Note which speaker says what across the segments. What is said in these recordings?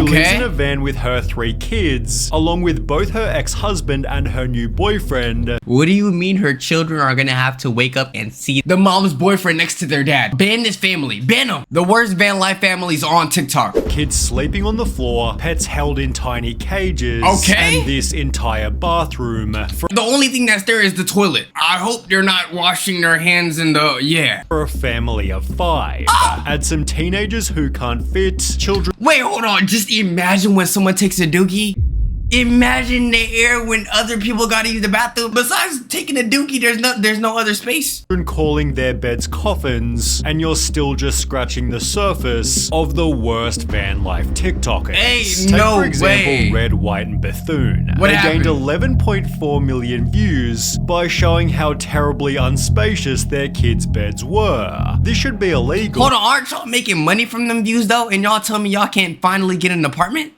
Speaker 1: lives in a van with her 3 kids, along with both her ex-husband and her new boyfriend.
Speaker 2: What do you mean her children are gonna have to wake up and see the mom's boyfriend next to their dad? Ban this family, ban them. The worst van life families are on TikTok.
Speaker 1: Kids sleeping on the floor, pets held in tiny cages, and this entire bathroom.
Speaker 2: The only thing that's there is the toilet. I hope they're not washing their hands in the,
Speaker 1: For a family of 5. Add some teenagers who can't fit, children.
Speaker 2: Wait, hold on. Just imagine when someone takes a dookie. Imagine the air when other people gotta use the bathroom. Besides taking a dookie, there's no other space.
Speaker 1: Calling their beds coffins, and you're still just scratching the surface of the worst van life TikTokers.
Speaker 2: Hey,
Speaker 1: Take,
Speaker 2: no
Speaker 1: for example,
Speaker 2: way.
Speaker 1: Red, White, and Bethune.
Speaker 2: What
Speaker 1: they
Speaker 2: happened?
Speaker 1: gained 11.4 million views by showing how terribly unspacious their kids' beds were. This should be illegal.
Speaker 2: Hold on, aren't y'all making money from them views though? And y'all tell me y'all can't finally get an apartment?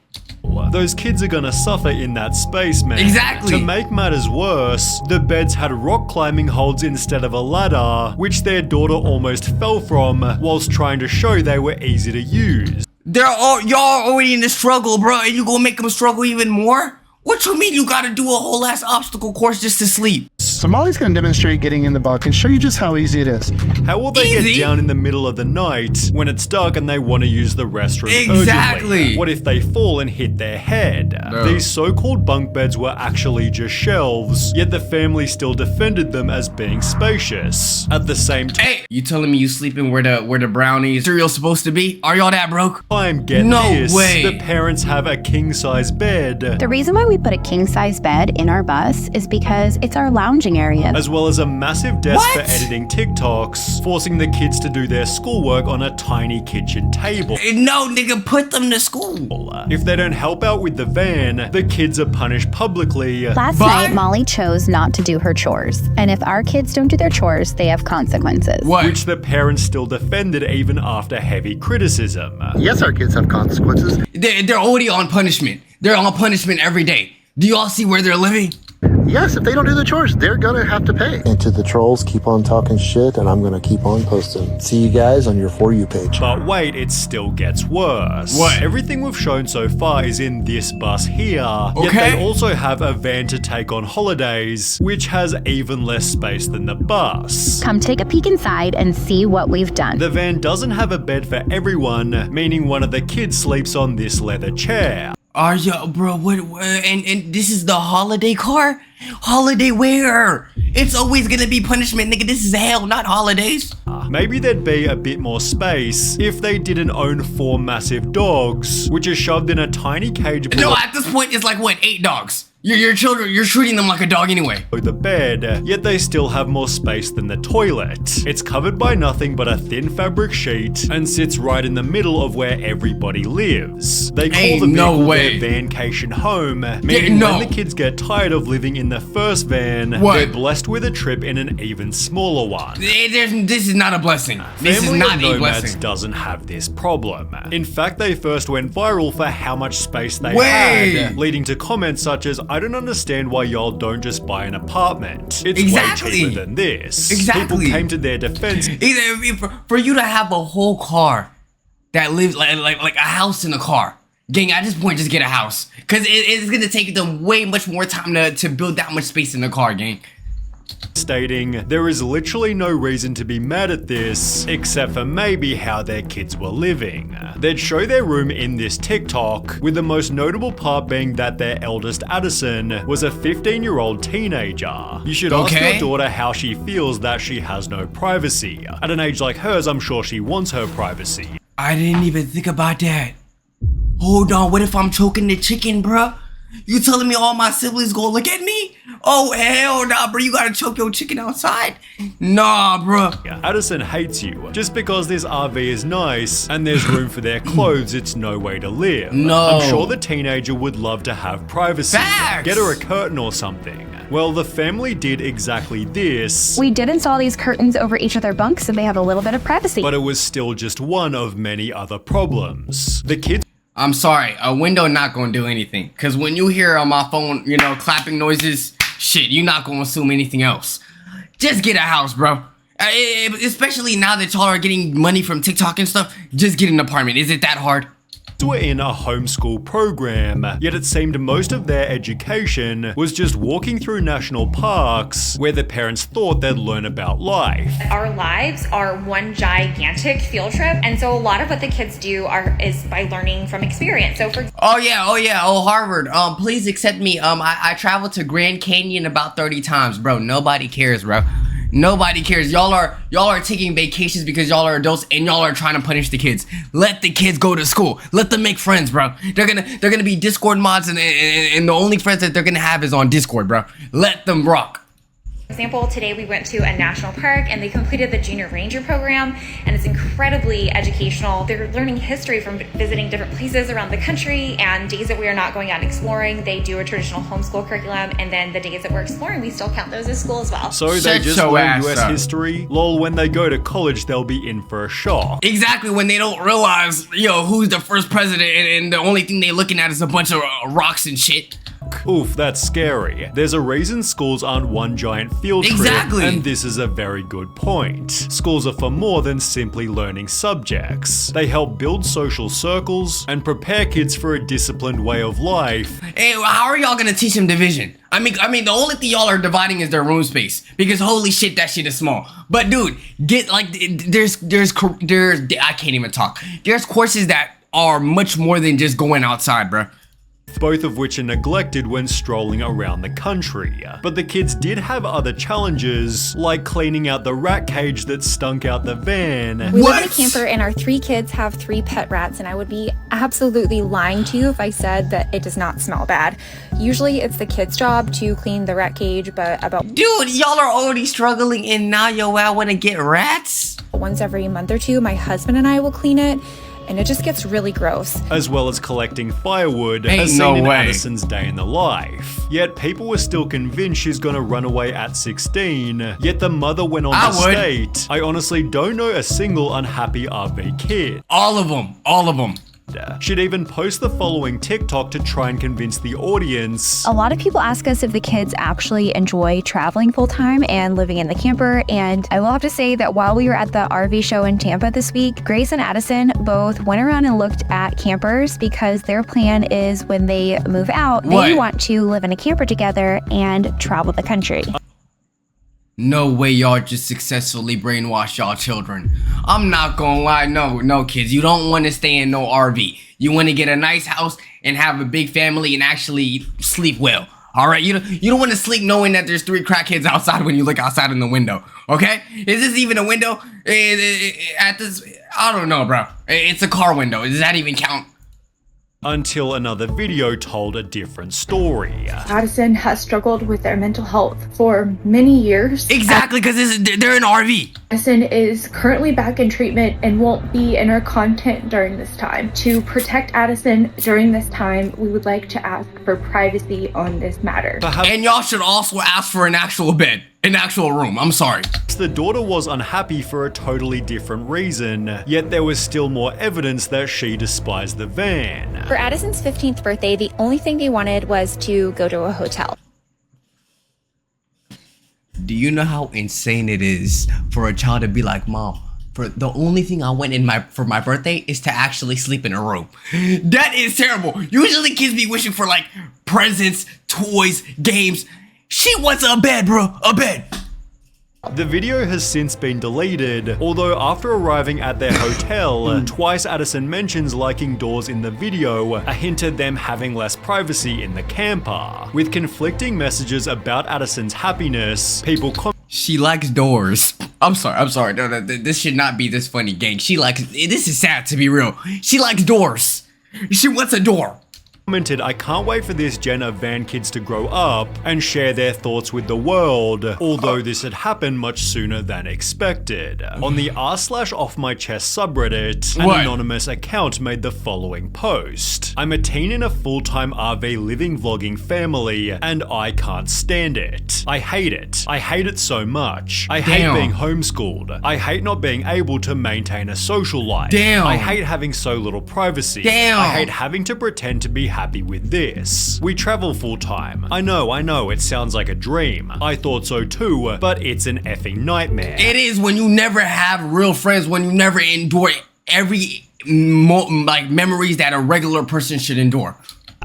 Speaker 1: Those kids are gonna suffer in that space, man.
Speaker 2: Exactly.
Speaker 1: To make matters worse, the beds had rock climbing holds instead of a ladder, which their daughter almost fell from whilst trying to show they were easy to use.
Speaker 2: Y'all already in the struggle, bro, and you gonna make them struggle even more? What you mean you gotta do a whole ass obstacle course just to sleep?
Speaker 3: So Molly's gonna demonstrate getting in the bucket and show you just how easy it is.
Speaker 1: How will they get down in the middle of the night when it's dark and they want to use the restroom urgently? What if they fall and hit their head? These so-called bunk beds were actually just shelves, yet the family still defended them as being spacious. At the same time,
Speaker 2: Hey, you telling me you sleeping where the brownie cereal's supposed to be? Are y'all that broke?
Speaker 1: Get
Speaker 2: No
Speaker 1: this,
Speaker 2: way.
Speaker 1: the parents have a king-size bed.
Speaker 4: The reason why we put a king-size bed in our bus is because it's our lounging area.
Speaker 1: As well as a massive desk for editing TikToks, forcing the kids to do their schoolwork on a tiny kitchen table.
Speaker 2: No, nigga, put them to school.
Speaker 1: If they don't help out with the van, the kids are punished publicly.
Speaker 4: Last night, Molly chose not to do her chores. And if our kids don't do their chores, they have consequences.
Speaker 1: Which the parents still defended even after heavy criticism.
Speaker 3: Yes, our kids have consequences.
Speaker 2: They're already on punishment. They're on punishment every day. Do y'all see where they're living?
Speaker 3: Yes, if they don't do the chores, they're gonna have to pay.
Speaker 5: And to the trolls, keep on talking shit, and I'm gonna keep on posting. See you guys on your For You page.
Speaker 1: But wait, it still gets worse. Everything we've shown so far is in this bus here, yet they also have a van to take on holidays, which has even less space than the bus.
Speaker 4: Come take a peek inside and see what we've done.
Speaker 1: The van doesn't have a bed for everyone, meaning one of the kids sleeps on this leather chair.
Speaker 2: Are you, bro? What? And this is the holiday car? Holiday where? It's always gonna be punishment, nigga. This is hell, not holidays.
Speaker 1: Maybe there'd be a bit more space if they didn't own 4 massive dogs, which are shoved in a tiny cage below.
Speaker 2: No, at this point, it's like, what, 8 dogs? Your children, you're treating them like a dog anyway.
Speaker 1: The bed, yet they still have more space than the toilet. It's covered by nothing but a thin fabric sheet and sits right in the middle of where everybody lives. They call the vehicle their vancation home, meaning when the kids get tired of living in the first van, they're blessed with a trip in an even smaller one.
Speaker 2: This is not a blessing. This is not a blessing.
Speaker 1: Doesn't have this problem. In fact, they first went viral for how much space they had, leading to comments such as, "I don't understand why y'all don't just buy an apartment. It's way cheaper than this." People came to their defense.
Speaker 2: For you to have a whole car that lives like a house in a car. Gang, at this point, just get a house. Because it's going to take them way much more time to build that much space in the car, gang.
Speaker 1: Stating, there is literally no reason to be mad at this, except for maybe how their kids were living. They'd show their room in this TikTok, with the most notable part being that their eldest Addison was a 15-year-old teenager. You should ask your daughter how she feels that she has no privacy. At an age like hers, I'm sure she wants her privacy.
Speaker 2: I didn't even think about that. Hold on, what if I'm choking the chicken, bruh? You telling me all my siblings gonna look at me? Oh, hell nah, bro. You gotta choke your chicken outside? Nah, bro.
Speaker 1: Addison hates you. Just because this RV is nice and there's room for their clothes, it's no way to live.
Speaker 2: No.
Speaker 1: I'm sure the teenager would love to have privacy.
Speaker 2: Facts.
Speaker 1: Get her a curtain or something. Well, the family did exactly this.
Speaker 4: We did install these curtains over each of their bunks so they have a little bit of privacy.
Speaker 1: But it was still just one of many other problems. The kids...
Speaker 2: I'm sorry, a window not gonna do anything. Cause when you hear on my phone, you know, clapping noises, shit, you're not gonna assume anything else. Just get a house, bro. Especially now that y'all are getting money from TikTok and stuff, just get an apartment. Is it that hard?
Speaker 1: were in a homeschool program, yet it seemed most of their education was just walking through national parks where the parents thought they'd learn about life.
Speaker 6: Our lives are one gigantic field trip, and so a lot of what the kids do is by learning from experience. So for
Speaker 2: Harvard, please accept me. I traveled to Grand Canyon about 30 times, bro. Nobody cares, bro. Nobody cares. Y'all are taking vacations because y'all are adults and y'all are trying to punish the kids. Let the kids go to school. Let them make friends, bro. They're gonna be Discord mods and the only friends that they're gonna have is on Discord, bro. Let them rock.
Speaker 6: For example, today we went to a national park and they completed the Junior Ranger program, and it's incredibly educational. They're learning history from visiting different places around the country, and days that we are not going out and exploring, they do a traditional homeschool curriculum, and then the days that we're exploring, we still count those as school as well.
Speaker 1: So they just learn US history? Lol, when they go to college, they'll be in for a shock.
Speaker 2: Exactly, when they don't realize, who's the first president and the only thing they're looking at is a bunch of rocks and shit.
Speaker 1: Oof, that's scary. There's a reason schools aren't one giant field trip.
Speaker 2: Exactly.
Speaker 1: And this is a very good point. Schools are for more than simply learning subjects. They help build social circles and prepare kids for a disciplined way of life.
Speaker 2: Hey, how are y'all gonna teach them division? I mean, the only thing y'all are dividing is their room space, because holy shit, that shit is small. But dude, there's I can't even talk. There's courses that are much more than just going outside, bro.
Speaker 1: Both of which are neglected when strolling around the country. But the kids did have other challenges, like cleaning out the rat cage that stunk out the van.
Speaker 7: We live in a camper and our 3 kids have 3 pet rats, and I would be absolutely lying to you if I said that it does not smell bad. Usually it's the kids' job to clean the rat cage, but
Speaker 2: Dude, y'all are already struggling and now y'all want to get rats?
Speaker 7: once every month or two, my husband and I will clean it. And it just gets really gross.
Speaker 1: As well as collecting firewood, as seen in Addison's day in the life. Yet people were still convinced she's gonna run away at 16. Yet the mother went on to state, I honestly don't know a single unhappy RV kid.
Speaker 2: All of them.
Speaker 1: She'd even post the following TikTok to try and convince the audience.
Speaker 4: A lot of people ask us if the kids actually enjoy traveling full time and living in the camper, and I will have to say that while we were at the RV show in Tampa this week, Grace and Addison both went around and looked at campers because their plan is when they move out, they want to live in a camper together and travel the country.
Speaker 2: No way y'all just successfully brainwash y'all children. I'm not gonna lie, no kids, you don't want to stay in no RV. You want to get a nice house and have a big family and actually sleep well. Alright, you don't want to sleep knowing that there's 3 crackheads outside when you look outside in the window. Okay? Is this even a window? At this, I don't know, bro. It's a car window. Does that even count?
Speaker 1: Until another video told a different story.
Speaker 8: Addison has struggled with their mental health for many years.
Speaker 2: Exactly, because they're in RV.
Speaker 8: Addison is currently back in treatment and won't be in our content during this time. To protect Addison during this time, we would like to ask for privacy on this matter.
Speaker 2: And y'all should also ask for an actual bed. An actual room, I'm sorry.
Speaker 1: The daughter was unhappy for a totally different reason, yet there was still more evidence that she despised the van.
Speaker 7: For Addison's 15th birthday, the only thing they wanted was to go to a hotel.
Speaker 2: Do you know how insane it is for a child to be like, Mom, for the only thing I want for my birthday is to actually sleep in a room? That is terrible. Usually kids be wishing for like presents, toys, games. She wants a bed, bro, a bed.
Speaker 1: The video has since been deleted, although after arriving at their hotel, twice Addison mentions liking doors in the video, a hint at them having less privacy in the camper. With conflicting messages about Addison's happiness, people
Speaker 2: she likes doors. I'm sorry. No, this should not be this funny, gang. This is sad to be real. She likes doors. She wants a door.
Speaker 1: Commented, I can't wait for this gen of van kids to grow up and share their thoughts with the world, although this had happened much sooner than expected. On the r/offmychest subreddit, an anonymous account made the following post. I'm a teen in a full-time RV living vlogging family, and I can't stand it. I hate it. I hate it so much. I hate being homeschooled. I hate not being able to maintain a social life. I hate having so little privacy. I hate having to pretend to be happy with this. We travel full time. I know, it sounds like a dream. I thought so too, but it's an effing nightmare.
Speaker 2: It is when you never have real friends, when you never endure every like memories that a regular person should endure.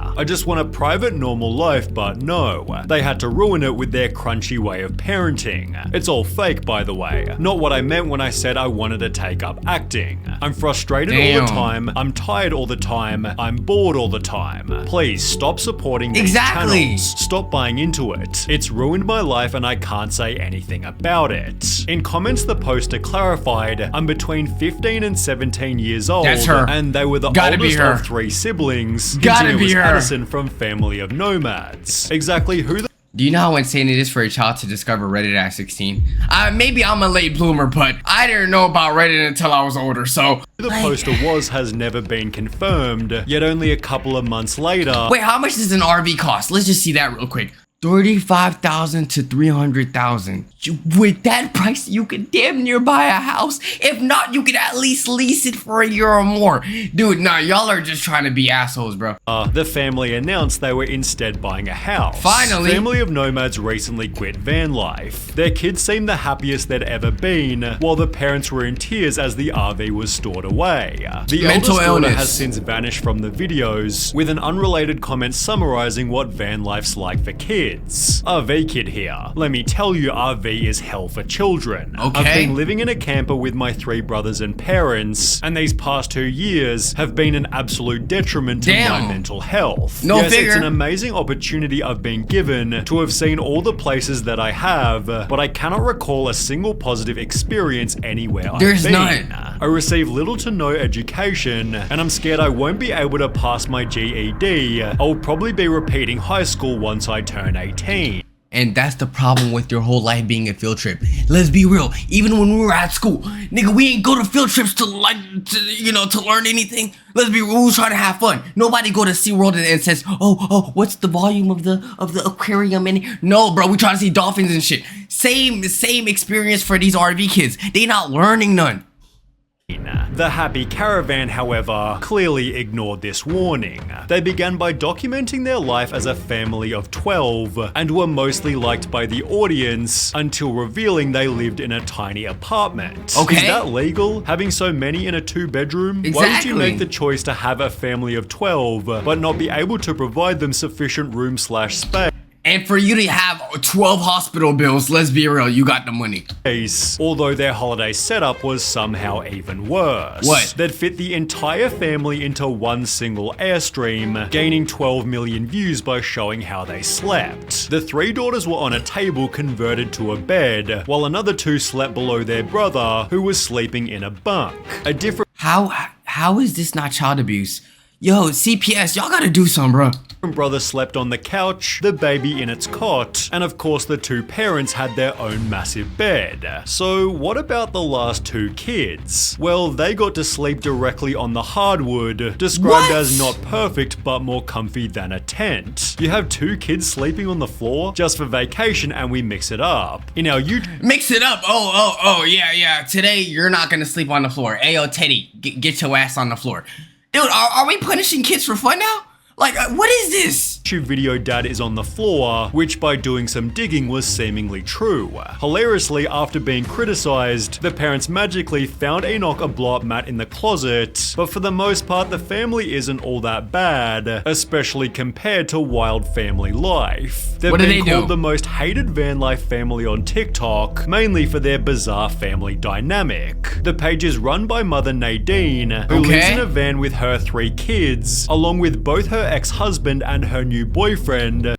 Speaker 1: I just want a private, normal life, but no. They had to ruin it with their crunchy way of parenting. It's all fake, by the way. Not what I meant when I said I wanted to take up acting. I'm frustrated all the time, I'm tired all the time, I'm bored all the time. Please stop supporting these channels. Stop buying into it. It's ruined my life and I can't say anything about it. In comments, the poster clarified, I'm between 15 and 17 years old.
Speaker 2: That's her.
Speaker 1: And they were the oldest of 3 siblings.
Speaker 2: Gotta be her.
Speaker 1: Addison from Family of Nomads. Exactly who the
Speaker 2: Do you know how insane it is for a child to discover Reddit at 16? Maybe I'm a late bloomer, but I didn't know about Reddit until I was older, so...
Speaker 1: the poster was has never been confirmed, yet only a couple of months later...
Speaker 2: Wait, how much does an RV cost? Let's just see that real quick. $35,000 to $300,000. With that price, you could damn near buy a house. If not, you could at least lease it for a year or more. Dude, nah, y'all are just trying to be assholes, bro.
Speaker 1: The family announced they were instead buying a house.
Speaker 2: Finally.
Speaker 1: Family of Nomads recently quit van life. Their kids seemed the happiest they'd ever been, while the parents were in tears as the RV was stored away. The
Speaker 2: Mental
Speaker 1: eldest daughter
Speaker 2: illness
Speaker 1: has since vanished from the videos, with an unrelated comment summarizing what van life's like for kids. RV kid here. Let me tell you, RV is hell for children.
Speaker 2: Okay.
Speaker 1: I've been living in a camper with my 3 brothers and parents, and these past 2 years have been an absolute detriment to my mental health. Yes, it's an amazing opportunity I've been given to have seen all the places that I have, but I cannot recall a single positive experience anywhere I've been.
Speaker 2: None.
Speaker 1: I receive little to no education, and I'm scared I won't be able to pass my GED. I'll probably be repeating high school once I turn 18.
Speaker 2: And that's the problem with your whole life being a field trip. Let's be real. Even when we were at school, nigga, we ain't go to field trips to learn anything. Let's be real. We was trying to have fun. Nobody go to SeaWorld and says, oh, what's the volume of the aquarium in here? No, bro, we trying to see dolphins and shit. Same experience for these RV kids. They not learning none.
Speaker 1: The Happy Caravan, however, clearly ignored this warning. They began by documenting their life as a family of 12 and were mostly liked by the audience until revealing they lived in a tiny apartment.
Speaker 2: Okay.
Speaker 1: Is that legal? Having so many in a 2-bedroom?
Speaker 2: Exactly.
Speaker 1: Why would you make the choice to have a family of 12 but not be able to provide them sufficient room/space?
Speaker 2: And for you to have 12 hospital bills, let's be real, you got the money.
Speaker 1: Although their holiday setup was somehow even worse.
Speaker 2: What?
Speaker 1: They'd fit the entire family into one single Airstream, gaining 12 million views by showing how they slept. The 3 daughters were on a table converted to a bed, while another 2 slept below their brother, who was sleeping in a bunk. A different
Speaker 2: How is this not child abuse? Yo, CPS, y'all gotta do something, bro.
Speaker 1: brother slept on the couch, the baby in its cot, and of course the 2 parents had their own massive bed. So what about the last 2 kids? Well, they got to sleep directly on the hardwood, described as not perfect but more comfy than a tent. You have 2 kids sleeping on the floor just for vacation and we mix it up. In our YouTube...
Speaker 2: Mix it up? Oh, yeah. Today you're not gonna sleep on the floor. Ayo, Teddy, get your ass on the floor. Dude, are we punishing kids for fun now? Like, what is this?
Speaker 1: Video dad is on the floor, which by doing some digging was seemingly true. Hilariously, after being criticized, the parents magically found Enoch a blow-up mat in the closet, but for the most part the family isn't all that bad, especially compared to wild family life. They've been called the most hated van life family on TikTok, mainly for their bizarre family dynamic. The page is run by mother Nadine, who lives in a van with her 3 kids, along with both her ex-husband and her new boyfriend.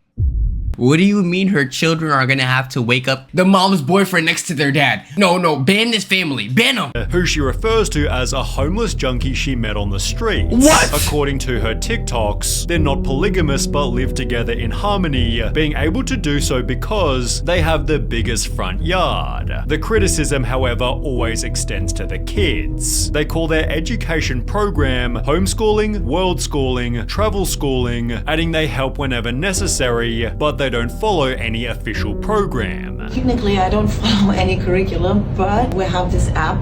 Speaker 2: What do you mean her children are gonna have to wake up the mom's boyfriend next to their dad? No, ban this family, ban them.
Speaker 1: Who she refers to as a homeless junkie she met on the street.
Speaker 2: What?
Speaker 1: According to her TikToks, they're not polygamous but live together in harmony, being able to do so because they have the biggest front yard. The criticism, however, always extends to the kids. They call their education program homeschooling, world schooling, travel schooling, adding they help whenever necessary, but they don't follow any official program.
Speaker 9: Technically, I don't follow any curriculum, but we have this app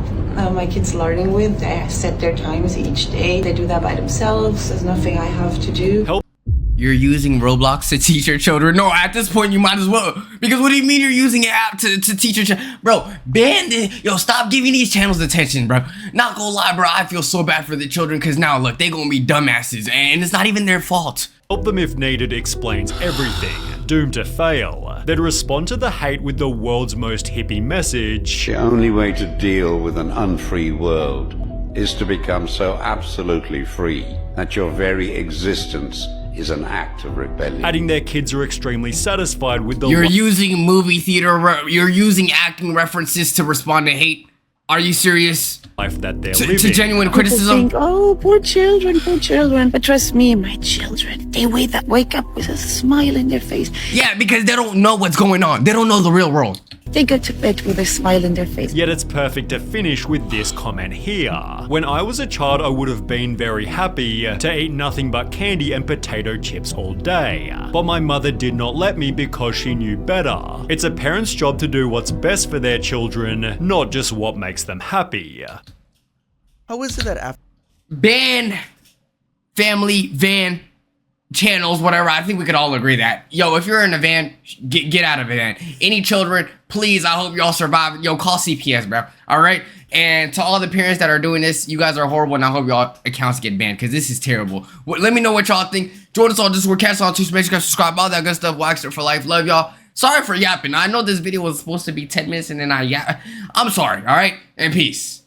Speaker 9: my kids learning with. They set their times each day. They do that by themselves. There's nothing I have to do.
Speaker 2: You're using Roblox to teach your children? No, at this point you might as well. Because what do you mean you're using an app to teach your children? Bro, ban it. Yo, stop giving these channels attention, bro. Not gonna lie, bro. I feel so bad for the children because now, look, they gonna be dumbasses. And it's not even their fault.
Speaker 1: Help them if needed explains everything. Doomed to fail. They'd respond to the hate with the world's most hippie message.
Speaker 10: The only way to deal with an unfree world is to become so absolutely free that your very existence is an act of rebellion.
Speaker 1: Adding their kids are extremely satisfied with the
Speaker 2: You're using movie theater, you're using acting references to respond to hate. Are you serious?
Speaker 1: Life that they're living.
Speaker 2: To genuine criticism?
Speaker 11: Think, oh, poor children. But trust me, my children, they wake up with a smile in their face.
Speaker 2: Yeah, because they don't know what's going on. They don't know the real world.
Speaker 11: They go to bed with a smile in their face.
Speaker 1: Yet it's perfect to finish with this comment here. When I was a child, I would have been very happy to eat nothing but candy and potato chips all day. But my mother did not let me because she knew better. It's a parent's job to do what's best for their children, not just what makes them happy.
Speaker 12: How is it that after
Speaker 2: ban family van channels, whatever? I think we could all agree that, yo, if you're in a van, get out of it, man. Any children, please, I hope y'all survive. Yo, call CPS, bro. All right. And to all the parents that are doing this, you guys are horrible, and I hope y'all accounts get banned because this is terrible. Let me know what y'all think. Join us on Discord, catch us on Twitch, make sure you guys subscribe, all that good stuff. Waxter for life. Love y'all. Sorry for yapping. I know this video was supposed to be 10 minutes and then I'm sorry. All right, and peace.